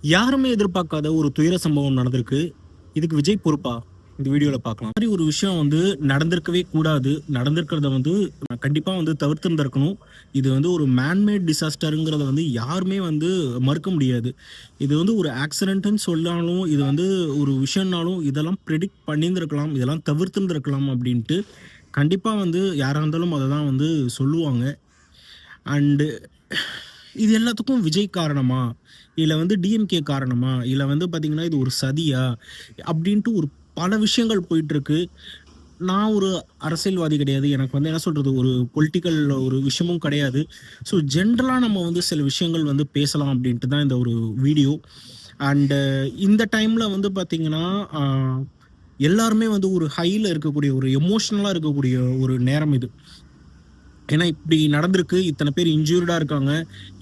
யாருமே எதிர்பார்க்காத ஒரு துயர சம்பவம் நடந்திருக்கு. இதுக்கு விஜய் பொறுப்பா? இந்த வீடியோல பார்க்கலாம். இந்த மாதிரி ஒரு விஷயம் நடந்திருக்கவே கூடாது. நடந்திருக்கிறத கண்டிப்பா தவிர்த்திருந்திருக்கணும். இது ஒரு மேன்மேட் டிசாஸ்டர்ங்கிறத யாருமே மறுக்க முடியாது. இது ஒரு ஆக்சிடென்ட்ன்னு சொல்லாலும், இது ஒரு விஷயம்னாலும் இதெல்லாம் பிரெடிக்ட் பண்ணியிருந்திருக்கலாம். இதெல்லாம் தவிர்த்திருந்திருக்கலாம் அப்படின்ட்டு கண்டிப்பா யாரா இருந்தாலும் அத தான் சொல்லுவாங்க. அண்டு இது எல்லாத்துக்கும் விஜய் காரணமா? இல்ல டிஎம்கே காரணமா? இல்ல பார்த்தீங்கன்னா, இது ஒரு சதியா? அப்படின்ட்டு ஒரு பல விஷயங்கள் போயிட்டுருக்கு. நான் ஒரு அரசியல்வாதி கிடையாது. எனக்கு என்ன சொல்றது, ஒரு பொலிட்டிக்கல் ஒரு விஷயமும் கிடையாது. ஸோ ஜென்ரலா நம்ம சில விஷயங்கள் பேசலாம் அப்படின்ட்டு தான் இந்த ஒரு வீடியோ. அண்டு இந்த டைம்ல பார்த்தீங்கன்னா, அ எல்லாருமே ஒரு ஹைல இருக்கக்கூடிய, ஒரு எமோஷனலா இருக்கக்கூடிய ஒரு நேரம் இது. ஏன்னா இப்படி நடந்திருக்கு. இத்தனை பேர் இன்ஜூர்டா இருக்காங்க.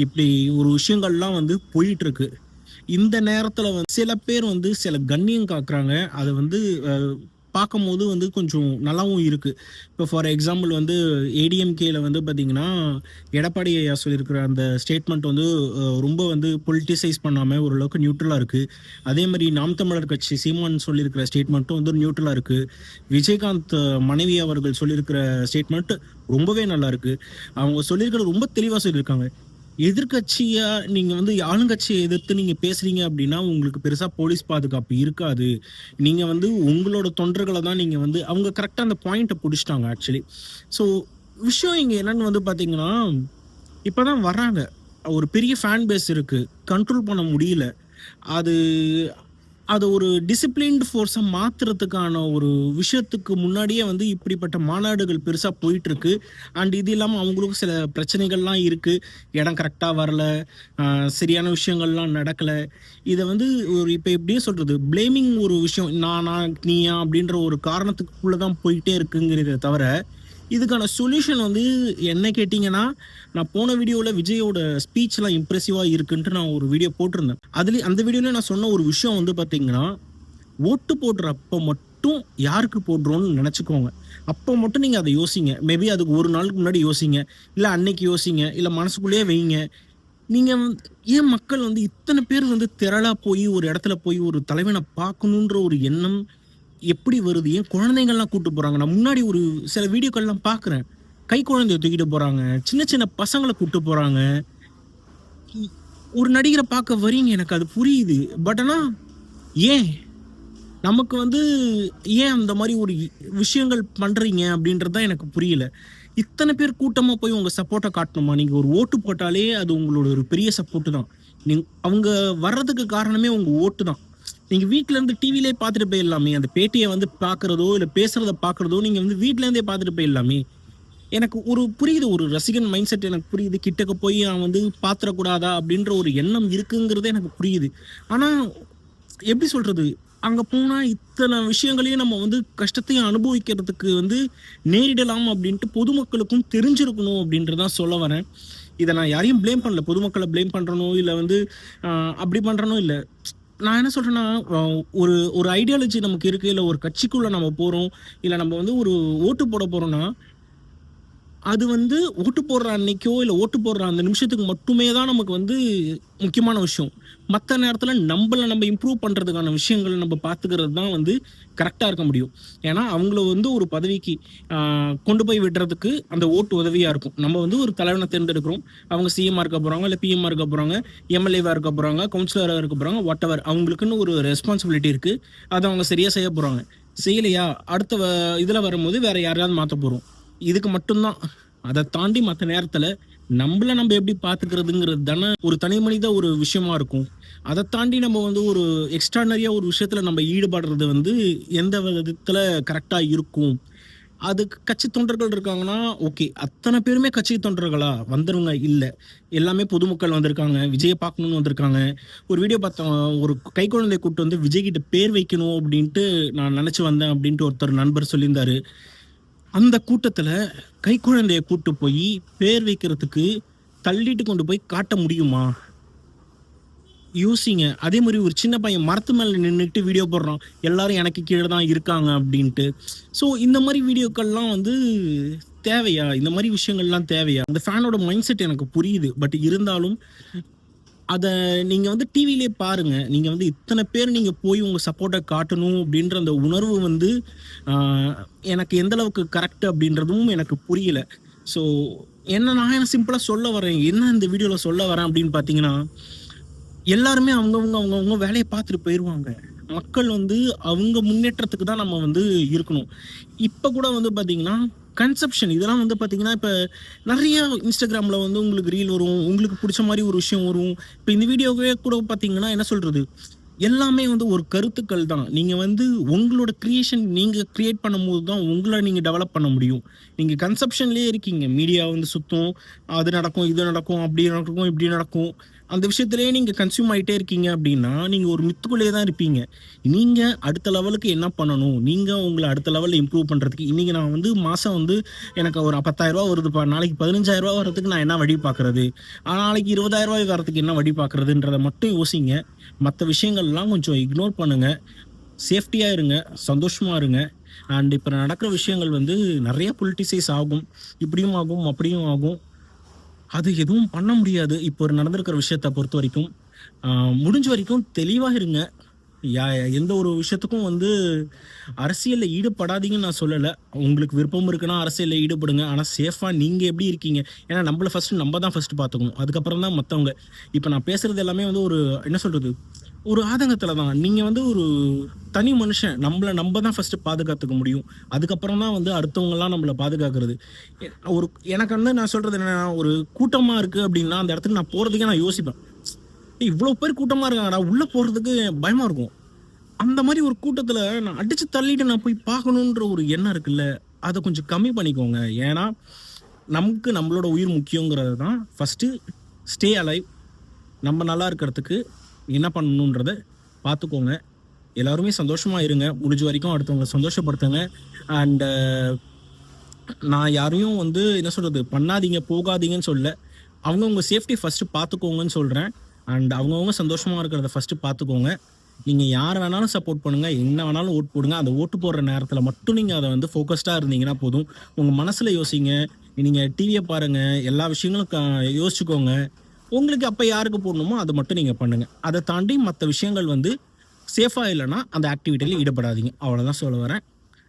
இப்படி ஒரு விஷயங்கள்லாம் போயிட்டுருக்கு. இந்த நேரத்துல சில பேர் சில கண்ணியம் காக்குறாங்க. அது அ பார்க்கும்போது கொஞ்சம் நல்லாவும் இருக்கு. இப்போ ஃபார் எக்ஸாம்பிள் ஏடிஎம்கேல பார்த்தீங்கன்னா, எடப்பாடி ஐயா சொல்லியிருக்கிற அந்த ஸ்டேட்மெண்ட் ரொம்ப பொலிட்டிசைஸ் பண்ணாம ஓரளவுக்கு நியூட்ரலா இருக்கு. அதேமாரி நாம் தமிழர் கட்சி சீமான் சொல்லியிருக்கிற ஸ்டேட்மெண்ட்டும் நியூட்ரலா இருக்கு. விஜயகாந்த் மனைவி அவர்கள் சொல்லியிருக்கிற ஸ்டேட்மெண்ட் ரொம்பவே நல்லா இருக்கு. அவங்க சொல்லியிருக்கிறது ரொம்ப தெளிவா சொல்லியிருக்காங்க. எதிர்க்கட்சியா நீங்க ஆளுங்கட்சியை எதிர்த்து நீங்க பேசுறீங்க அப்படின்னா, உங்களுக்கு பெருசா போலீஸ் பாதுகாப்பு இருக்காது. நீங்க உங்களோட தொண்டர்கள தான் நீங்க அவங்க கரெக்ட்டா அந்த பாயிண்ட்ட புடிச்சுட்டாங்க ஆக்சுவலி. ஸோ விஷயம் இங்க என்னன்னு பார்த்தீங்கன்னா, இப்பதான் வர்றாங்க. ஒரு பெரிய ஃபேன் பேஸ் இருக்கு. கண்ட்ரோல் பண்ண முடியல. அது அது ஒரு டிசிப்ளின்டு ஃபோர்ஸா மாத்துறதுக்கான ஒரு விஷயத்துக்கு முன்னாடியே இப்படிப்பட்ட மாநாடுகள் பெருசா போயிட்டுருக்கு. அண்ட் இது இல்லாம அவங்களுக்கும் சில பிரச்சனைகள்லாம் இருக்கு. இடம் கரெக்ட்டா வரல. சரியான விஷயங்கள்லாம் நடக்கல. இத ஒரு இப்ப எப்படியே சொல்றது, பிளேமிங் ஒரு விஷயம். நானா, நீயா அப்படின்ற ஒரு காரணத்துக்குள்ள தான் போயிட்டே இருக்குங்கிறத தவிர, இதுக்கான சொல்யூஷன் என்ன கேட்டீங்கன்னா, நான் போன வீடியோல விஜயோட ஸ்பீச்லாம் இம்ப்ரெசிவா இருக்குன்ட்டு நான் ஒரு வீடியோ போட்டிருந்தேன். அந்த வீடியோல நான் சொன்ன ஒரு விஷயம் பார்த்தீங்கன்னா, ஓட்டு போடுறப்ப மட்டும் யாருக்கு போடுறோம்னு நெனச்சுக்கோங்க. அப்போ மட்டும் நீங்க அத யோசிங்க. மேபி அதுக்கு ஒரு நாளுக்கு முன்னாடி யோசிங்க. இல்ல அன்னைக்கு யோசிங்க. இல்ல மனசுக்குள்ளேயே வைங்க. நீங்க ஏன் மக்கள் இத்தன பேர் திரளா போய் ஒரு இடத்துல போய் ஒரு தலைவன பார்க்கணுன்ற ஒரு எண்ணம் எப்படி வருது? ஏன் குழந்தைங்கள்லாம் கூட்டு போறாங்க? நான் முன்னாடி ஒரு சில வீடியோக்கள்லாம் பார்க்குறேன். கை குழந்தைய தூக்கிட்டு போறாங்க. சின்ன சின்ன பசங்கள கூட்டு போறாங்க. இ ஒரு நடிகர பார்க்க வரீங்க. எனக்கு அது புரியுது. பட் ஆனா ஏன்? நமக்கு ஏன் அந்த மாரி ஒரு விஷயங்கள் பண்றீங்க அப்படின்றது தான் எனக்கு புரியல. இத்தன பேர் கூட்டமா போய் உங்க சப்போர்ட்ட காட்டணுமா? நீங்க ஒரு ஓட்டு போட்டாலே அது உங்களோட ஒரு பெரிய சப்போர்ட் தான். அவங்க வர்றதுக்கு காரணமே உங்க ஓட்டு தான். நீங்க வீட்ல இருந்து டிவிலயே பார்த்துட்டு போயிடலாமே. அந்த பேட்டிய பார்க்கிறதோ, இல்ல பேசுறத பார்க்கிறதோ நீங்க வீட்ல இருந்தே பார்த்துட்டு போயிடலாமே. எனக்கு ஒரு புரியுது. ஒரு ரசிகன் மைண்ட் செட் எனக்கு புரியுது. கிட்டக்க போய் அவன் பாத்துறக்கூடாதா அப்படின்ற ஒரு எண்ணம் இருக்குங்கிறது எனக்கு புரியுது. ஆனா எப்படி சொல்றது? அங்க போனா இத்தன விஷயங்களையும் நம்ம கஷ்டத்தையும் அனுபவிக்கிறதுக்கு நேரிடலாம் அப்படின்ட்டு பொதுமக்களுக்கும் தெரிஞ்சிருக்கணும் அப்படின்றத தான் சொல்ல வரேன். இத நான் யாரையும் ப்ளேம் பண்ணல. பொதுமக்கள ப்ளேம் பண்றனோ, இல்ல அ அப்படி பண்றனோ இல்ல. நான் என்ன சொல்றேன்னா, ஒரு ஒரு ஐடியாலஜி நமக்கு இருக்கு. இல்ல ஒரு கட்சிக்குள்ள நம்ம போறோம். இல்ல நம்ம ஒரு ஓட்டு போட போறோம்னா, அது ஓட்டு போடுற அன்னைக்கோ, இல்ல ஓட்டு போடுற அந்த நிமிஷத்துக்கு மட்டுமே தான் நமக்கு முக்கியமான விஷயம். மத்த நேரத்துல நம்பள நம்ம இம்ப்ரூவ் பண்றதுக்கான விஷயங்கள் நம்ம பார்த்துக்கிறது தான் கரெக்ட்டா இருக்க முடியும். ஏன்னா, அவங்கள ஒரு பதவிக்கு அ கொண்டு போய் விடுறதுக்கு அந்த ஓட்டு உதவியா இருக்கும். நம்ம ஒரு தலைவன தேர்ந்தெடுக்கிறோம். அவங்க சிஎம்மா இருக்க போறாங்க, இல்ல பிஎம்மா இருக்க போறாங்க, எம்எல்ஏவா இருக்க போறாங்க, கவுன்சிலரா இருக்க போறாங்க, வாட்டெவர். அவங்களுக்குன்னு ஒரு ரெஸ்பான்சிபிலிட்டி இருக்கு. அத அவங்க சரியா செய்ய போறாங்க. செய்யலையா, அடுத்த இதுல வரும்போது வேற யாரையாவது மாத்த போறோம். இதுக்கு மட்டும் தான். அத தாண்டி மத்த நேரத்துல நம்பள நம்ம எப்படி பாத்துக்கிறதுங்கிறது தானே ஒரு தனி மனித ஒரு விஷயமா இருக்கும். அத தாண்டி நம்ம ஒரு எக்ஸ்ட்ரார்டினரியா ஒரு விஷயத்துல நம்ம ஈடுபடுறது எந்த விதத்துல கரெக்ட்டா இருக்கும். அதுக்கு கட்சி தொண்டர்கள் இருக்காங்கன்னா, ஓகே. அத்தன பேருமே கட்சி தொண்டர்களா? வந்தவங்க இல்ல. எல்லாமே பொதுமக்கள் வந்திருக்காங்க. விஜய பார்க்கணும்னு வந்திருக்காங்க. ஒரு வீடியோ பார்த்தோம். ஒரு கைக்குழந்தைய கூட்டு விஜய் கிட்ட பேர் வைக்கணும் அப்டின்ட்டு நான் நெனச்சு வந்தேன் அப்டின்ட்டு ஒருத்தர் நண்பர் சொல்லியிருந்தாரு. அந்த கூட்டத்துல கைக்குழந்தைய கூட்டு போயி பேர் வைக்கிறதுக்கு தள்ளிட்டு கொண்டு போய் காட்ட முடியுமா? யோசிங்க. அதே மாரி ஒரு சின்ன பையன் மரத்து மேல நின்னுட்டு வீடியோ போடுறான். எல்லாரும் எனக்கு கீழ தான் இருக்காங்க அப்டின்ட்டு. ஸோ இந்த மாரி வீடியோக்கள்லாம் தேவையா? இந்த மாரி விஷயங்கள்லாம் தேவையா? அந்த ஃபேனோட மைண்ட் செட் எனக்கு புரியுது. பட் இருந்தாலும் அத நீங்க வந்து டிவிலயே பாருங்க. நீங்க வந்து இத்தன பேர் நீங்க போய் உங்க சப்போர்ட்ட காட்டணும் அப்படின்ற அந்த உணர்வு வந்து, ஆ எனக்கு எந்த அளவுக்கு கரெக்ட் அப்படின்றதும் எனக்கு புரியல. ஸோ நான் சிம்பிளா சொல்ல வரேன். என்ன இந்த வீடியோல சொல்ல வரேன் அப்படின்னு பார்த்தீங்கன்னா, எல்லாருமே அவங்கவங்க வேலைய பார்த்துட்டு போயிருவாங்க. மக்கள் வந்து அவங்க முன்னேற்றத்துக்கு தான் நம்ம வந்து இருக்கணும். இப்ப கூட வந்து பார்த்தீங்கன்னா, கன்செப்ஷன் இதெல்லாம் வந்து பார்த்தீங்கன்னா, இப்ப நெறைய Instagramல வந்து உங்களுக்கு ரீல் வரும். உங்களுக்கு புடிச்ச மாரி ஒரு விஷயம் வரும். இப்ப இந்த வீடியோவே கூட பார்த்தீங்கன்னா, என்ன சொல்றது? எல்லாமே வந்து ஒரு கருத்துக்கள் தான். நீங்க வந்து உங்களோட கிரியேஷன் நீங்க கிரியேட் பண்ணும்போது தான் உங்கள நீங்க டெவலப் பண்ண முடியும். நீங்க கன்செப்ஷன்லயே இருக்கீங்க. மீடியா வந்து சுத்தும். அது நடக்கும், இது நடக்கும், அப்படி நடக்கும், இப்படி நடக்கும். அந்த விஷயத்திலேயே நீங்க கன்சியூம் ஆயிட்டே இருக்கீங்க அப்படின்னா, நீங்க ஒரு மித்துக்குள்ளேயே தான் இருப்பீங்க. நீங்க அடுத்த லெவலுக்கு என்ன பண்ணணும்? நீங்க உங்கள அடுத்த லெவல்ல இம்ப்ரூவ் பண்றதுக்கு இன்னைக்கு நான் வந்து மாசம் வந்து எனக்கு ஒரு ரூ. 10,000 வருதுப்பா. நாளைக்கு ரூ. 15,000 வரதுக்கு நான் என்ன வழி பார்க்கறது? நாளைக்கு ரூ. 20,000 வரதுக்கு என்ன வழி பார்க்கறதுன்றத மட்டும் யோசிங்க. மத்த விஷயங்கள்லாம் கொஞ்சம் இக்னோர் பண்ணுங்க. சேஃப்டியா இருங்க. சந்தோஷமா இருங்க. அண்ட் இப்ப நடக்கிற விஷயங்கள் வந்து நெறைய பொலிட்டிசைஸ் ஆகும். இப்படியும் ஆகும், அப்படியும் ஆகும். அது எதுவும் பண்ண முடியாது. இப்போ ஒரு நடந்திருக்கிற விஷயத்த பொறுத்தவரைக்கும். ஆ முடிஞ்ச வரைக்கும் தெளிவா இருங்க. யா எந்த ஒரு விஷயத்துக்கும் வந்து அரசியல்ல ஈடுபடாதீங்கன்னு நான் சொல்லல. உங்களுக்கு விருப்பம் இருக்குன்னா அரசியல்ல ஈடுபடுங்க. ஆனா சேஃபா நீங்க எப்படி இருக்கீங்க? ஏன்னா நம்மள நம்ம தான் ஃபர்ஸ்ட் பார்த்துக்கணும். அதுக்கப்புறம் தான் மத்தவங்க. இப்ப நான் பேசுறது எல்லாமே வந்து ஒரு என்ன சொல்றது? ஒரு ஆதங்கத்துல தான். நீங்க வந்து ஒரு தனி மனுஷன். நம்ப தான் ஃபர்ஸ்ட் பாதுகாத்துக்க முடியும். அதுக்கப்புறம் தான் வந்து அடுத்தவங்கலாம் நம்மள பாதுகாக்கிறது. எ ஒரு எனக்கு வந்து நான் சொல்றது என்னன்னா, ஒரு கூட்டமா இருக்கு அப்படின்னா, அந்த இடத்துக்கு நான் போறதுக்கே நான் யோசிப்பேன். இவ்ளோ பேர் கூட்டமா இருக்காங்கடா, உள்ள போறதுக்கு பயமா இருக்கும். அந்த மாரி ஒரு கூட்டத்துல நான் அடிச்சு தள்ளிட்டு நான் போய் பார்க்கணுன்ற ஒரு எண்ணம் இருக்குல்ல, அத கொஞ்சம் கம்மி பண்ணிக்கோங்க. ஏன்னா, நமக்கு நம்மளோட உயிர் முக்கியங்கிறது தான் ஃபர்ஸ்ட்டு ஸ்டே அலைவ். நம்ம நல்லா இருக்கிறதுக்கு என்ன பண்ணணுன்றத பார்த்துக்கோங்க. எல்லாருமே சந்தோஷமா இருங்க. முடிஞ்ச வரைக்கும் அடுத்தவங்கள சந்தோஷப்படுத்துங்க. அண்ட் நான் யாரையும் வந்து என்ன சொல்றது, பண்ணாதீங்க, போகாதீங்கன்னு சொல்லல. அவங்கவங்க சேஃப்டி ஃபர்ஸ்ட்டு பார்த்துக்கோங்கன்னு சொல்றேன். அண்ட் அவங்கவங்க சந்தோஷமா இருக்கிறத ஃபர்ஸ்ட்டு பார்த்துக்கோங்க. நீங்க யார வேணாலும் சப்போர்ட் பண்ணுங்க. என்ன வேணாலும் ஓட் போடுங்க. அந்த ஓட்டு போடுற நேரத்தில மட்டும் நீங்க அத வந்து ஃபோக்கஸ்டா இருந்தீங்கன்னா போதும். உங்க மனசுல யோசிங்க. நீங்க டிவிய பாருங்க. எல்லா விஷயங்களும் யோசிச்சுக்கோங்க. உங்களுக்கு அப்ப யாருக்கு போடணுமோ அத மட்டும் நீங்க பண்ணுங்க. அத தாண்டி மத்த விஷயங்கள் வந்து சேஃபா இல்லன்னா, அந்த ஆக்டிவிட்டில ஈடுபடாதீங்க. அவ்வளோதான் சொல்ல வரேன்.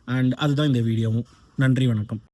அண்ட் அதுதான் இந்த வீடியோவும். நன்றி, வணக்கம்.